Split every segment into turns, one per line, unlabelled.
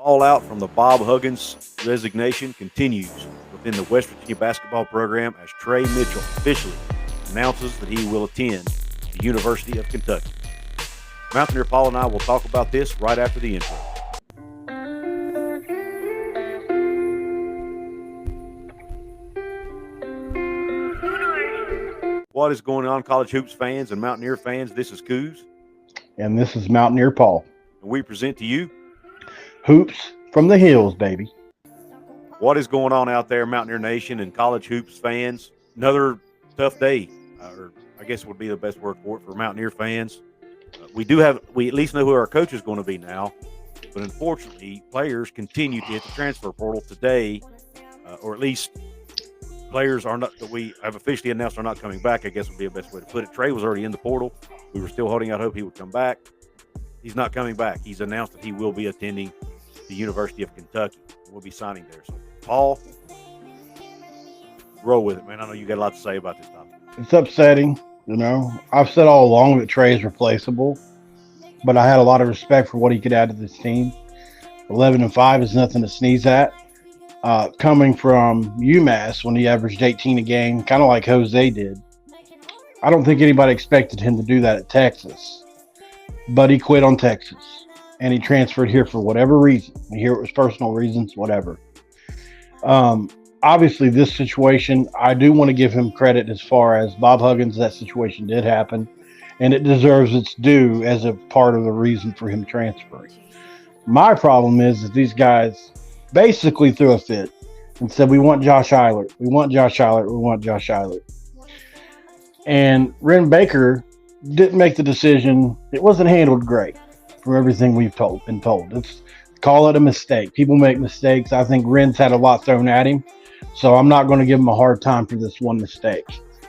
fallout from the Bob Huggins resignation continues within the West Virginia basketball program as Tre Mitchell officially announces that he will attend the University of Kentucky. Mountaineer Paul and I will talk about this right after the intro. What is going on, college hoops fans and Mountaineer fans? This is Coos.
And this is Mountaineer Paul.
And we present to you
Hoops from the Hills, baby.
What is going on out there, Mountaineer Nation and college hoops fans? Another tough day, or I guess would be the best word for it, for Mountaineer fans. We at least know who our coach is going to be now, but unfortunately, players continue to hit the transfer portal today, or at least players are not that we have officially announced are not coming back. I guess would be the best way to put it. Trey was already in the portal. We were still holding out hope he would come back. He's not coming back. He's announced that he will be attending the University of Kentucky. We'll be signing there. So, Paul, roll with it, man. I know you got a lot to say about this topic.
It's upsetting, you know. I've said all along that Trey is replaceable, but I had a lot of respect for what he could add to this team. 11-5 is nothing to sneeze at. Coming from UMass when he averaged 18 a game, kind of like Jose did. I don't think anybody expected him to do that at Texas, but he quit on Texas and he transferred here for whatever reason. Here it was personal reasons, whatever. Obviously, this situation, I do want to give him credit as far as Bob Huggins. That situation did happen, and it deserves its due as a part of the reason for him transferring. My problem is that these guys basically threw a fit and said, we want Josh Eilert. We want Josh Eilert. We want Josh Eilert. And Ren Baker didn't make the decision. It wasn't handled great from everything we've been told. Let's call it a mistake. People make mistakes. I think Ren's had a lot thrown at him, so I'm not going to give him a hard time for this one mistake.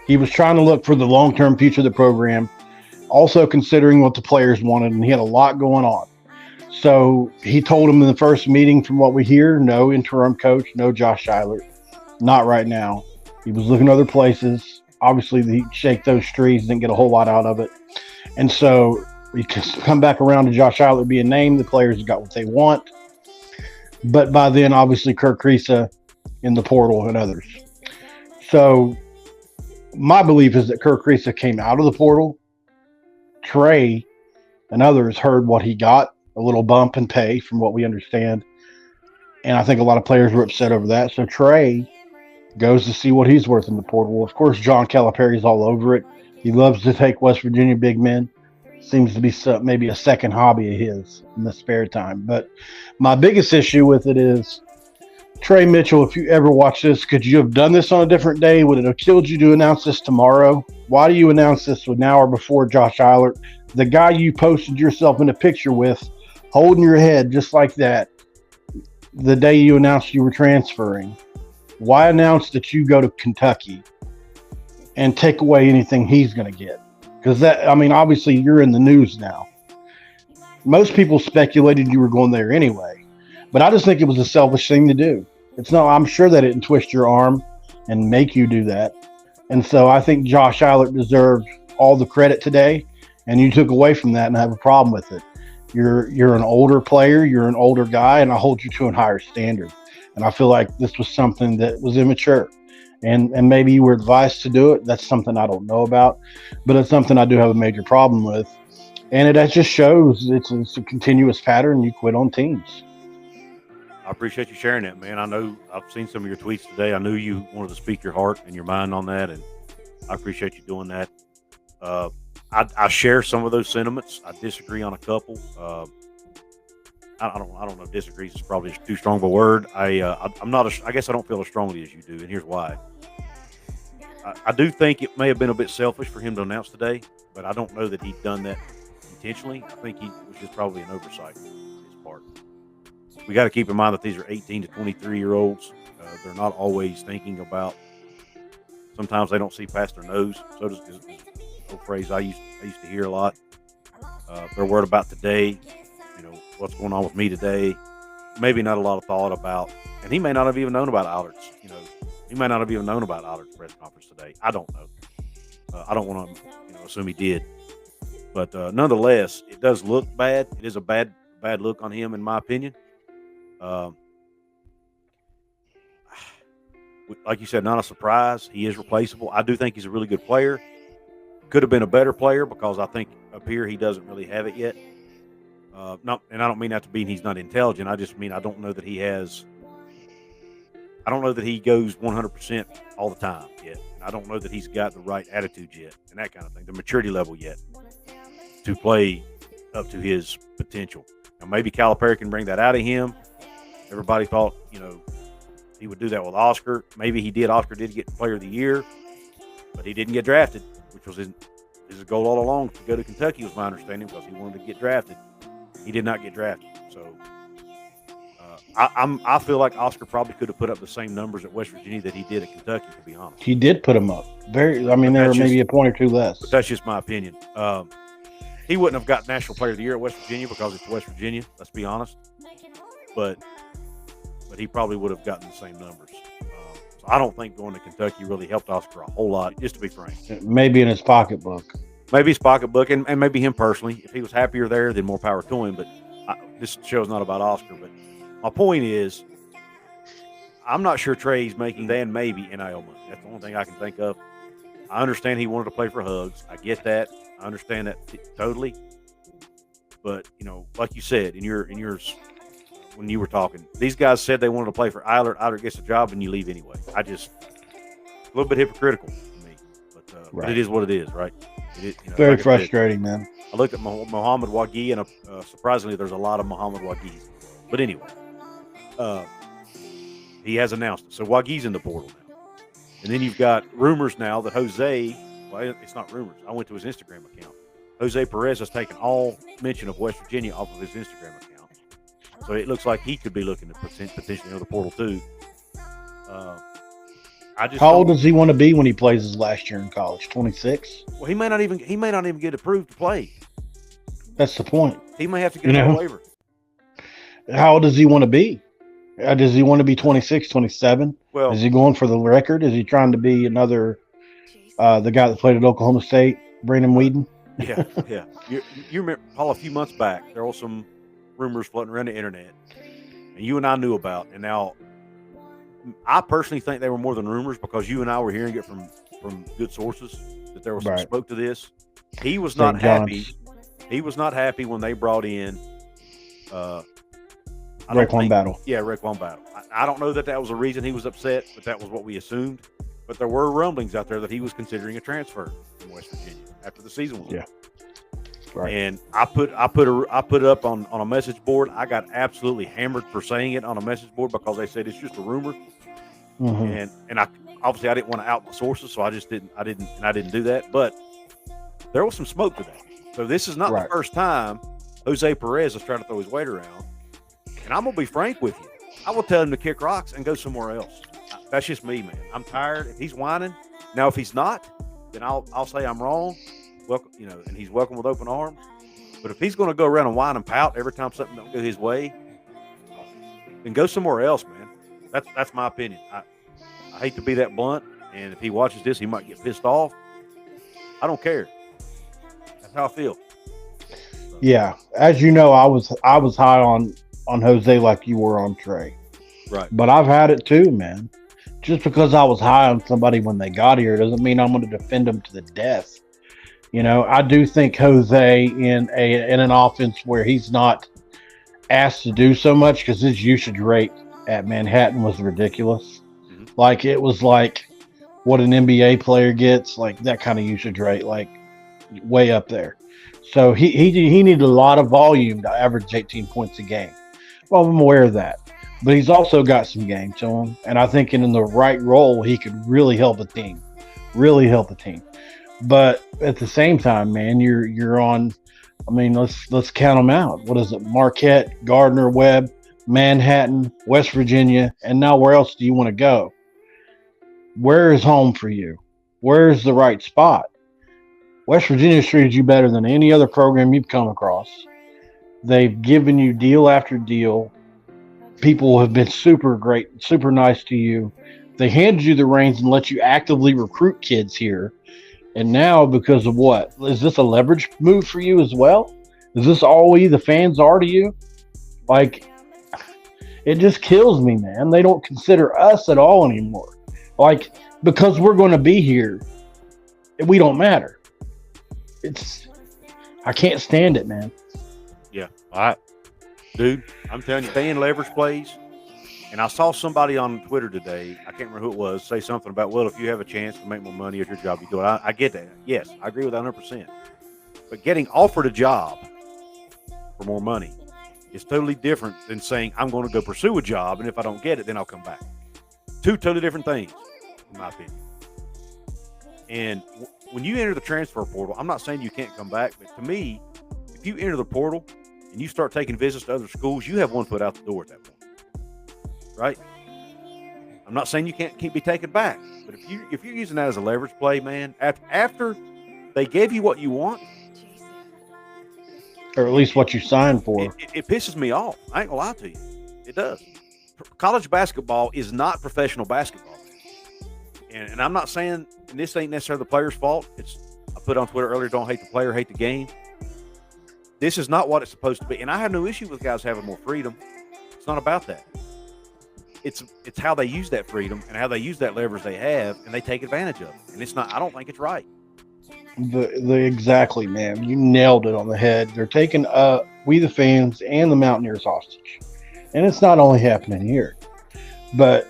He was trying to look for the long-term future of the program, also considering what the players wanted, and he had a lot going on. So he told him in the first meeting, from what we hear, no interim coach, no Josh Eilert. Not right now. He was looking other places. Obviously, he shake those trees, didn't get a whole lot out of it. And so we come back around to Josh Eilert being named. The players got what they want. But by then, obviously, Kirk Kriisa in the portal and others. So my belief is that Kirk Kriisa came out of the portal. Trey and others heard what he got. A little bump in pay from what we understand. And I think a lot of players were upset over that. So Trey goes to see what he's worth in the portal. Of course, John Calipari's all over it. He loves to take West Virginia big men. Seems to be maybe a second hobby of his in the spare time. But my biggest issue with it is, Tre Mitchell, if you ever watch this, could you have done this on a different day? Would it have killed you to announce this tomorrow? Why do you announce this an hour before Josh Eilert, the guy you posted yourself in a picture with, holding your head just like that the day you announced you were transferring? Why announce that you go to Kentucky and take away anything he's going to get? Because obviously you're in the news now. Most people speculated you were going there anyway, but I just think it was a selfish thing to do. I'm sure they didn't twist your arm and make you do that. And so I think Josh Eilert deserved all the credit today, and you took away from that, and I have a problem with it. You're an older player, you're an older guy, and I hold you to a higher standard. And I feel like this was something that was immature. And maybe you were advised to do it. That's something I don't know about, but it's something I do have a major problem with. And it just shows it's a continuous pattern. You quit on teams.
I appreciate you sharing that, man. I know I've seen some of your tweets today. I knew you wanted to speak your heart and your mind on that, and I appreciate you doing that. I share some of those sentiments. I disagree on a couple. I don't know. Disagree is probably too strong of a word. I'm not. I guess I don't feel as strongly as you do, and here's why. I do think it may have been a bit selfish for him to announce today, but I don't know that he'd done that intentionally. I think it was just probably an oversight on his part. We got to keep in mind that these are 18 to 23-year-olds. They're not always thinking about. Sometimes they don't see past their nose. So does an old phrase I used to hear a lot. They're worried about today. What's going on with me today. Maybe not a lot of thought about, and he may not have even known about Eilert's. He may not have even known about Eilert's press conference today. I don't know. I don't want to, assume he did. But nonetheless, it does look bad. It is a bad look on him, in my opinion. Um, like you said, not a surprise. He is replaceable. I do think he's a really good player. Could have been a better player because I think up here he doesn't really have it yet. No, and I don't mean that to mean he's not intelligent. I just mean I don't know that he has. I don't know that he goes 100% all the time yet. I don't know that he's got the right attitude yet and that kind of thing, the maturity level yet to play up to his potential. Now, maybe Calipari can bring that out of him. Everybody thought, he would do that with Oscar. Maybe he did. Oscar did get Player of the Year, but he didn't get drafted, which was his goal all along to go to Kentucky, was my understanding, because he wanted to get drafted. He did not get drafted. So I feel like Oscar probably could have put up the same numbers at West Virginia that he did at Kentucky, to be honest.
He did put them up. There were maybe a point or two less.
But that's just my opinion. He wouldn't have got National Player of the Year at West Virginia because it's West Virginia, let's be honest. But he probably would have gotten the same numbers. So I don't think going to Kentucky really helped Oscar a whole lot, just to be frank.
Maybe in his pocketbook.
Maybe his pocketbook, and maybe him personally. If he was happier there, then more power to him. But this show's not about Oscar. But my point is, I'm not sure Trey's making then maybe NIL money. That's the only thing I can think of. I understand he wanted to play for Hugs. I get that. I understand that totally. But like you said in yours when you were talking, these guys said they wanted to play for Eilert. Eilert gets a job and you leave anyway. A little bit hypocritical to me, but it is what it is, right? It is,
very frustrating, man.
I looked at Mohamed Wagee, and surprisingly, there's a lot of Mohamed Wagees. But anyway, he has announced it. So Wagee's in the portal now. And then you've got rumors now that Jose, well, it's not rumors. I went to his Instagram account. Jose Perez has taken all mention of West Virginia off of his Instagram account. So it looks like he could be looking to potentially enter the portal too.
How old does he want to be when he plays his last year in college? 26?
Well, he may not even get approved to play.
That's the point.
He may have to get a waiver.
How old does he want to be? Does he want to be 26, 27?
Well,
is he going for the record? Is he trying to be another the guy that played at Oklahoma State, Brandon Whedon?
Yeah. You remember, Paul, a few months back, there were some rumors floating around the internet, and you and I knew about. And now, I personally think they were more than rumors because you and I were hearing it from good sources that there was some smoke to this. He was not happy. He was not happy when they brought in
Raekwon Battle.
Yeah, Raekwon Battle. I don't know that was a reason he was upset, but that was what we assumed. But there were rumblings out there that he was considering a transfer from West Virginia after the season was over.
Right.
And I put it up on a message board. I got absolutely hammered for saying it on a message board because they said it's just a rumor. Mm-hmm. And I obviously I didn't want to out my sources, so I didn't do that. But there was some smoke to that. So this is not the first time Jose Perez has tried to throw his weight around. And I'm gonna be frank with you. I will tell him to kick rocks and go somewhere else. That's just me, man. I'm tired. If he's whining, now if he's not, then I'll say I'm wrong. Welcome, and he's welcome with open arms. But if he's going to go around and whine and pout every time something don't go his way, then go somewhere else, man. That's my opinion. I hate to be that blunt, and if he watches this, he might get pissed off. I don't care. That's how I feel. So.
Yeah, as you know, I was high on Jose like you were on Trey.
Right.
But I've had it too, man. Just because I was high on somebody when they got here doesn't mean I'm going to defend them to the death. I do think Jose in an offense where he's not asked to do so much, because his usage rate at Manhattan was ridiculous. Mm-hmm. Like it was like what an NBA player gets, like that kind of usage rate, like way up there. So he needed a lot of volume to average 18 points a game. Well, I'm aware of that. But he's also got some game to him. And I think in the right role, he could really help a team. Really help a team. But at the same time, man, you're on, let's count them out. What is it? Marquette, Gardner Webb, Manhattan, West Virginia, and now where else do you want to go? Where is home for you? Where is the right spot? West Virginia's treated you better than any other program you've come across. They've given you deal after deal. People have been super great, super nice to you. They handed you the reins and let you actively recruit kids here. And now, because of what? Is this a leverage move for you as well? Is this all the fans are to you? Like, It just kills me, man. They don't consider us at all anymore. Like, because we're going to be here, we don't matter. I can't stand it, man.
Yeah. All right. Dude, I'm telling you, staying leverage plays. And I saw somebody on Twitter today, I can't remember who it was, say something about, well, if you have a chance to make more money at your job, you do it. I get that. Yes, I agree with that 100%. But getting offered a job for more money is totally different than saying, I'm going to go pursue a job, and if I don't get it, then I'll come back. Two totally different things, in my opinion. And when you enter the transfer portal, I'm not saying you can't come back, but to me, if you enter the portal and you start taking visits to other schools, you have one foot out the door at that point. Right? I'm not saying you can't be taken back, but if you're using that as a leverage play, man, after they gave you what you want,
or at least what you signed for,
it pisses me off. I ain't gonna lie to you, it does. College basketball is not professional basketball, and I'm not saying, and this ain't necessarily the player's fault. I put on Twitter earlier, don't hate the player, hate the game. This is not what it's supposed to be, and I have no issue with guys having more freedom. It's not about that. It's how they use that freedom and how they use that leverage they have, and they take advantage of it. And it's not. I don't think it's right.
Exactly, man. You nailed it on the head. They're taking we the fans and the Mountaineers hostage, and it's not only happening here, but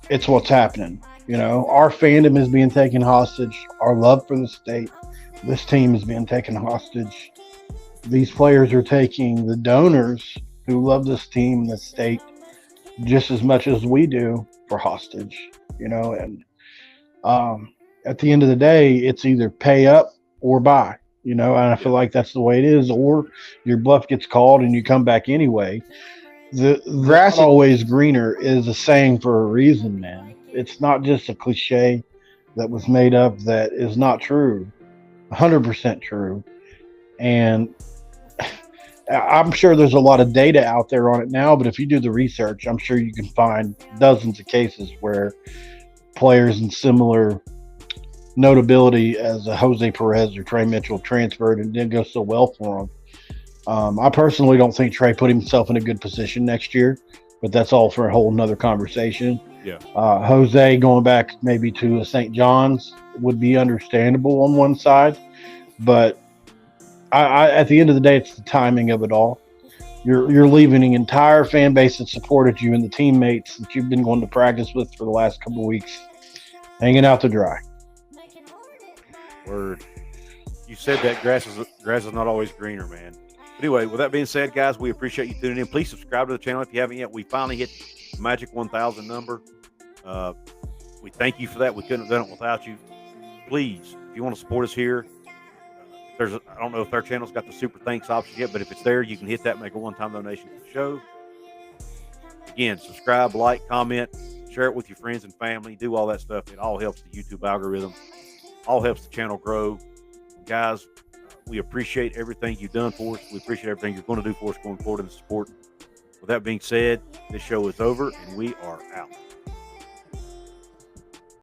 it's what's happening. You know, our fandom is being taken hostage. Our love for the state, this team is being taken hostage. These players are taking the donors who love this team, the state, just as much as we do for hostage, you know, and at the end of the day, it's either pay up or buy, you know, and I feel like that's the way it is, or your bluff gets called and you come back anyway. The grass is always greener is a saying for a reason, man. It's not just a cliche that was made up that is not true, 100% true. And I'm sure there's a lot of data out there on it now, but if you do the research, I'm sure you can find dozens of cases where players in similar notability as a Jose Perez or Tre Mitchell transferred and didn't go so well for them. I personally don't think Trey put himself in a good position next year, but that's all for a whole nother conversation.
Yeah.
Jose going back maybe to St. John's would be understandable on one side, but I at the end of the day, it's the timing of it all. You're leaving an entire fan base that supported you and the teammates that you've been going to practice with for the last couple of weeks hanging out to dry.
Word. You said that grass is not always greener, man. But anyway, with that being said, guys, we appreciate you tuning in. Please subscribe to the channel if you haven't yet. We finally hit the magic 1,000 number. We thank you for that. We couldn't have done it without you. Please, if you want to support us here, I don't know if our channel's got the super thanks option yet, but if it's there, you can hit that, make a one-time donation to the show. Again, subscribe, like, comment, share it with your friends and family, do all that stuff. It all helps the YouTube algorithm, all helps the channel grow. Guys, we appreciate everything you've done for us. We appreciate everything you're going to do for us going forward in the support. With that being said, this show is over, and we are out.